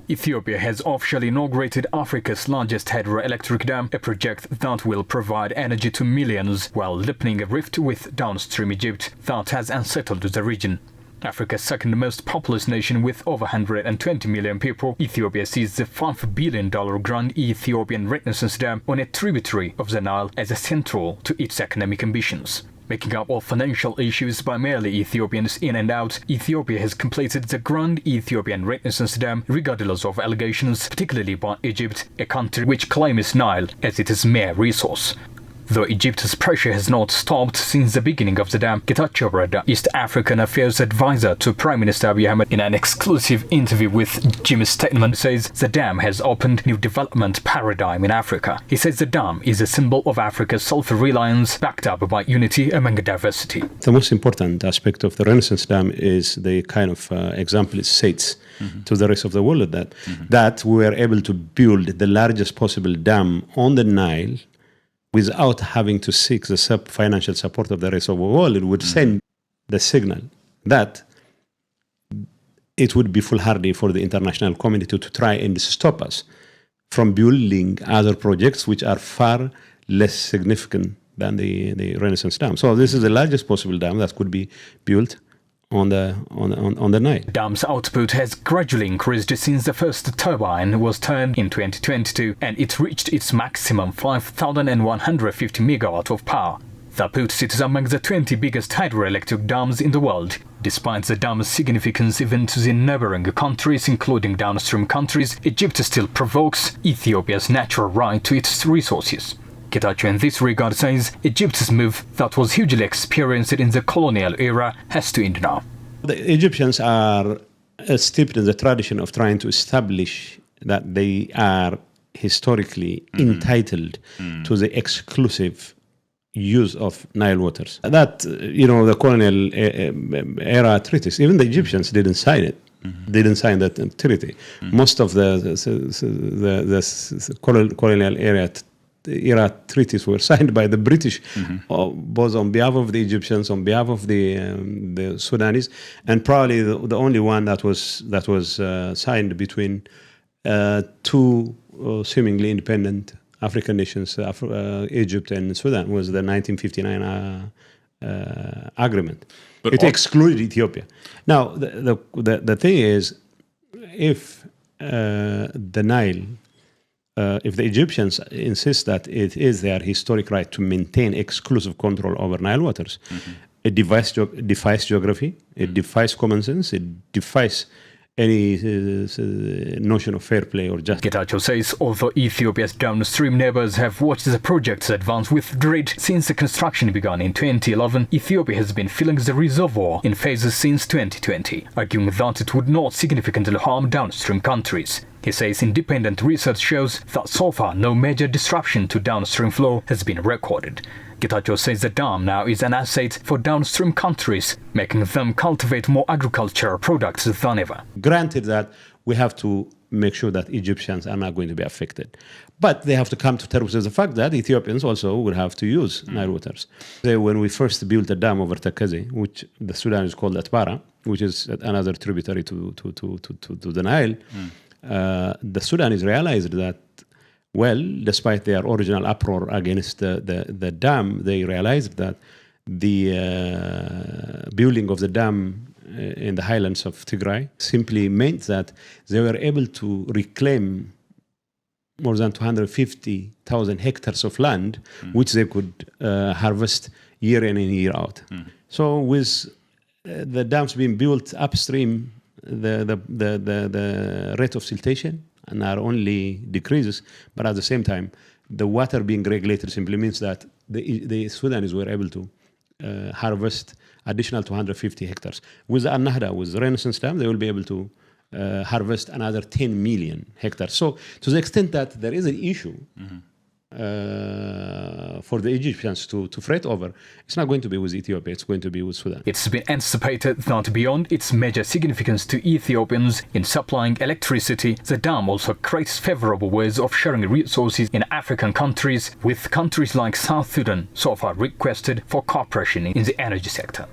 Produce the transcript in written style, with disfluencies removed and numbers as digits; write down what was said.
Ethiopia has officially inaugurated Africa's largest hydroelectric dam, a project that will provide energy to millions while deepening a rift with downstream Egypt that has unsettled the region. Africa's second most populous nation with over 120 million people, Ethiopia sees the $5 billion Grand Ethiopian Renaissance Dam on a tributary of the Nile as central to its economic ambitions. Making up all financial issues by merely Ethiopians in and out, Ethiopia has completed the Grand Ethiopian Renaissance Dam regardless of allegations, particularly by Egypt, a country which claims Nile as its mere resource. Though Egypt's pressure has not stopped since the beginning of the dam, Getachew Reda, East African Affairs Advisor to Prime Minister Abiy, in an exclusive interview with Jim's statement, says the dam has opened new development paradigm in Africa. He says the dam is a symbol of Africa's self-reliance, backed up by unity among diversity. The most important aspect of the Renaissance Dam is the kind of example it sets to the rest of the world that we were able to build the largest possible dam on the Nile without having to seek the financial support of the rest of the world. It would send the signal that it would be foolhardy for the international community to try and stop us from building other projects which are far less significant than the Renaissance Dam. So this is the largest possible dam that could be built on the Nile. Dam's output has gradually increased since the first turbine was turned in 2022, and it reached its maximum 5,150 megawatt of power. That puts it among the 20 biggest hydroelectric dams in the world. Despite the dam's significance even to the neighboring countries, including downstream countries, Egypt still provokes Ethiopia's natural right to its resources. Getachew in this regard says Egypt's move that was hugely experienced in the colonial era has to end now. The Egyptians are steeped in the tradition of trying to establish that they are historically entitled to the exclusive use of Nile waters. That, the colonial era treaties, even the Egyptians didn't sign it. They didn't sign that treaty. Most of the colonial era treaties were signed by the British, both on behalf of the Egyptians, on behalf of the Sudanese, and probably the only one that was signed between two seemingly independent African nations, Egypt and Sudan, was the 1959 agreement. But it excluded Ethiopia. Now the thing is, if the Nile, if the Egyptians insist that it is their historic right to maintain exclusive control over Nile waters, it defies geography, it defies common sense, it defies any notion of fair play or justice. Getachew says although Ethiopia's downstream neighbors have watched the project's advance with dread since the construction began in 2011, Ethiopia has been filling the reservoir in phases since 2020, arguing that it would not significantly harm downstream countries. He says independent research shows that so far no major disruption to downstream flow has been recorded. Getachew says the dam now is an asset for downstream countries, making them cultivate more agricultural products than ever. Granted that we have to make sure that Egyptians are not going to be affected, but they have to come to terms with the fact that Ethiopians also will have to use Nile waters. When we first built the dam over Takaze, which the Sudan is called Atbara, which is another tributary to the Nile, the Sudanese realized that, well, despite their original uproar against the dam, they realized that the building of the dam in the highlands of Tigray simply meant that they were able to reclaim more than 250,000 hectares of land, which they could harvest year in and year out. So with the dams being built upstream, the rate of siltation not only decreases, but at the same time, the water being regulated simply means that the Sudanese were able to harvest additional 250 hectares. With Al-Nahda, with the Renaissance Dam, they will be able to harvest another 10 million hectares. So to the extent that there is an issue for the Egyptians to fret over, it's not going to be with Ethiopia, it's going to be with Sudan. It's been anticipated that beyond its major significance to Ethiopians in supplying electricity, the dam also creates favorable ways of sharing resources in African countries, with countries like South Sudan so far requested for cooperation in the energy sector.